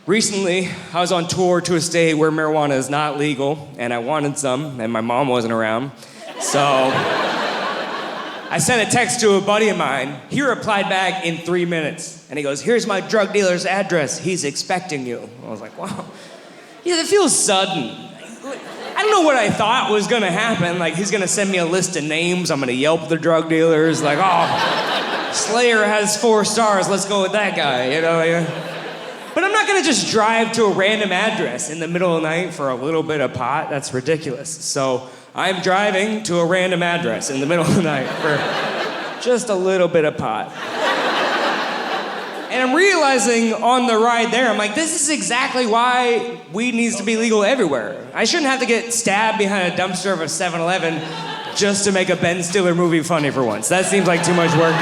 Recently, I was on tour to a state where marijuana is not legal, and I wanted some, and my mom wasn't around. So I sent a text to a buddy of mine. He replied back in 3 minutes, and he goes, "Here's my drug dealer's address. He's expecting you." I was like, wow. Yeah, that feels sudden. I don't know what I thought was gonna happen. Like, he's gonna send me a list of names. I'm gonna Yelp the drug dealers. Like, oh, Slayer has 4 stars. Let's go with that guy, you know? Yeah. But I'm not gonna just drive to a random address in the middle of the night for a little bit of pot. That's ridiculous. So I'm driving to a random address in the middle of the night for just a little bit of pot. And I'm realizing on the ride there, I'm like, this is exactly why weed needs to be legal everywhere. I shouldn't have to get stabbed behind a dumpster of a 7-Eleven just to make a Ben Stiller movie funny for once. That seems like too much work.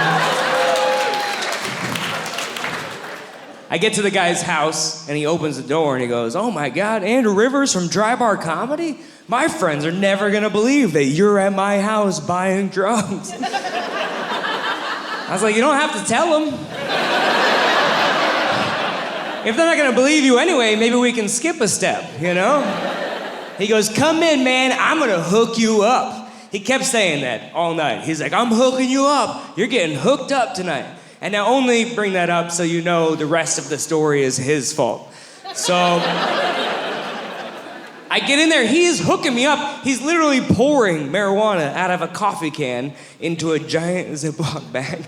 I get to the guy's house, and he opens the door, and he goes, "Oh my God, Andrew Rivers from Dry Bar Comedy? My friends are never gonna believe that you're at my house buying drugs." I was like, you don't have to tell them. If they're not gonna believe you anyway, maybe we can skip a step, you know? He goes, "Come in, man, I'm gonna hook you up." He kept saying that all night. He's like, "I'm hooking you up. You're getting hooked up tonight." And I only bring that up so you know the rest of the story is his fault. So I get in there, he is hooking me up. He's literally pouring marijuana out of a coffee can into a giant Ziploc bag.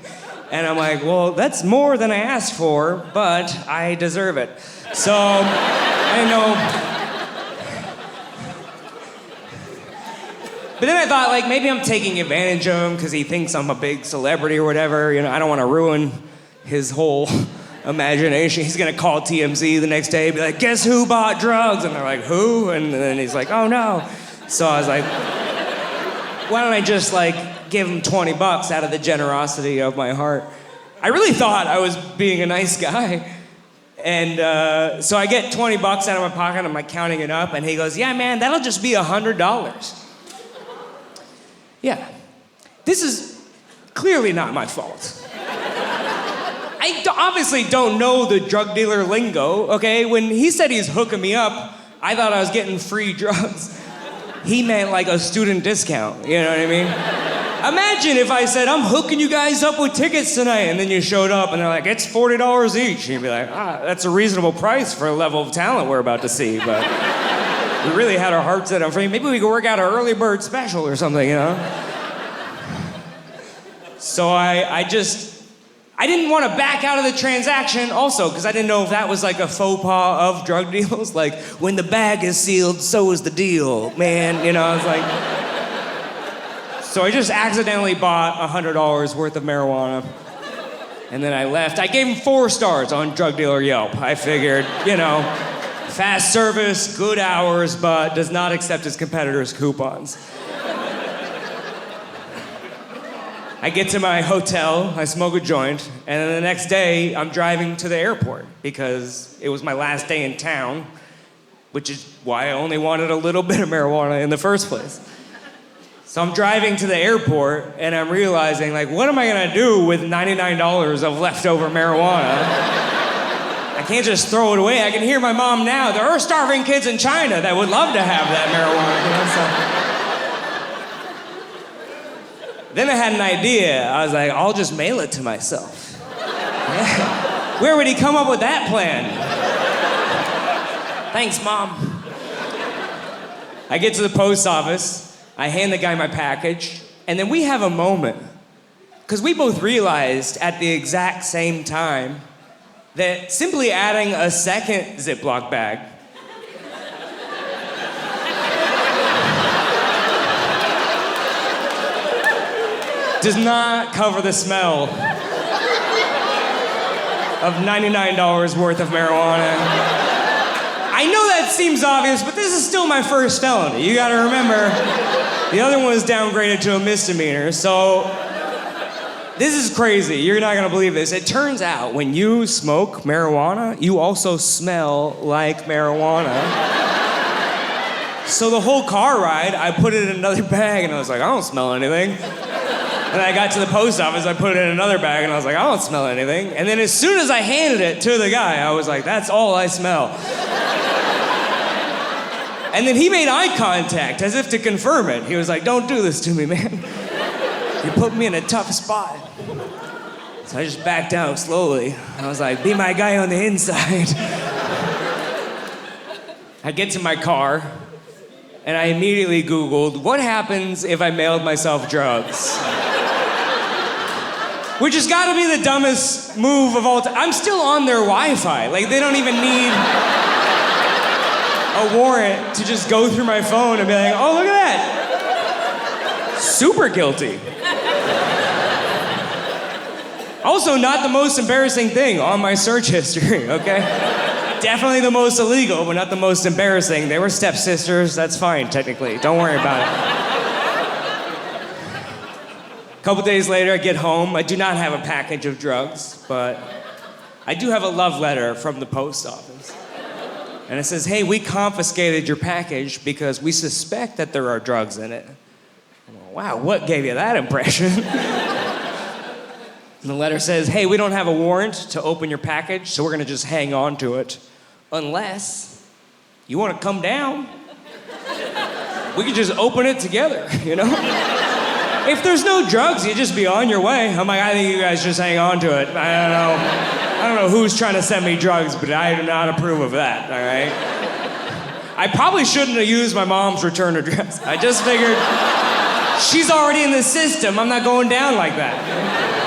And I'm like, well, that's more than I asked for, but I deserve it. So I didn't know. But then I thought, like, maybe I'm taking advantage of him because he thinks I'm a big celebrity or whatever. You know, I don't want to ruin his whole imagination. He's gonna call TMZ the next day and be like, "Guess who bought drugs?" And they're like, "Who?" And then he's like, "Oh no." So I was like, why don't I just like give him $20 out of the generosity of my heart? I really thought I was being a nice guy. And so I get $20 out of my pocket, I'm like counting it up, and he goes, "Yeah, man, that'll just be $100. Yeah, this is clearly not my fault. I obviously don't know the drug dealer lingo, okay? When he said he's hooking me up, I thought I was getting free drugs. He meant like a student discount, you know what I mean? Imagine if I said, "I'm hooking you guys up with tickets tonight," and then you showed up and they're like, "It's $40 each." And you'd be like, that's a reasonable price for a level of talent we're about to see, but we really had our hearts set on free. Maybe we could work out an early bird special or something, you know? So I didn't want to back out of the transaction also, because I didn't know if that was like a faux pas of drug deals. Like, when the bag is sealed, so is the deal, man. You know, I was like... So I just accidentally bought $100 worth of marijuana. And then I left. I gave him 4 stars on Drug Dealer Yelp. I figured, you know, fast service, good hours, but does not accept his competitors' coupons. I get to my hotel, I smoke a joint, and then the next day, I'm driving to the airport because it was my last day in town, which is why I only wanted a little bit of marijuana in the first place. So I'm driving to the airport, and I'm realizing, like, what am I gonna do with $99 of leftover marijuana? I can't just throw it away. I can hear my mom now. There are starving kids in China that would love to have that marijuana, you know, so... Then I had an idea. I was like, I'll just mail it to myself. Yeah. Where would he come up with that plan? Thanks, Mom. I get to the post office. I hand the guy my package. And then we have a moment. Because we both realized at the exact same time that simply adding a second Ziploc bag does not cover the smell of $99 worth of marijuana. I know that seems obvious, but this is still my first felony. You gotta remember, the other one was downgraded to a misdemeanor, so this is crazy. You're not gonna believe this. It turns out when you smoke marijuana, you also smell like marijuana. So the whole car ride, I put it in another bag and I was like, I don't smell anything. And I got to the post office, I put it in another bag, and I was like, I don't smell anything. And then as soon as I handed it to the guy, I was like, that's all I smell. And then he made eye contact as if to confirm it. He was like, don't do this to me, man. You put me in a tough spot. So I just backed out slowly. I was like, be my guy on the inside. I get to my car, and I immediately Googled, what happens if I mailed myself drugs? Which has got to be the dumbest move of all time. I'm still on their Wi-Fi. Like, they don't even need a warrant to just go through my phone and be like, oh, look at that. Super guilty. Also, not the most embarrassing thing on my search history, okay? Definitely the most illegal, but not the most embarrassing. They were stepsisters, that's fine, technically. Don't worry about it. A couple days later, I get home. I do not have a package of drugs, but I do have a love letter from the post office. And it says, hey, we confiscated your package because we suspect that there are drugs in it. Wow, what gave you that impression? And the letter says, hey, we don't have a warrant to open your package, so we're gonna just hang on to it. Unless you wanna come down. We could just open it together, you know? If there's no drugs, you just be on your way. I'm like, I think you guys just hang on to it. I don't know who's trying to send me drugs, but I do not approve of that, all right? I probably shouldn't have used my mom's return address. I just figured, she's already in the system. I'm not going down like that.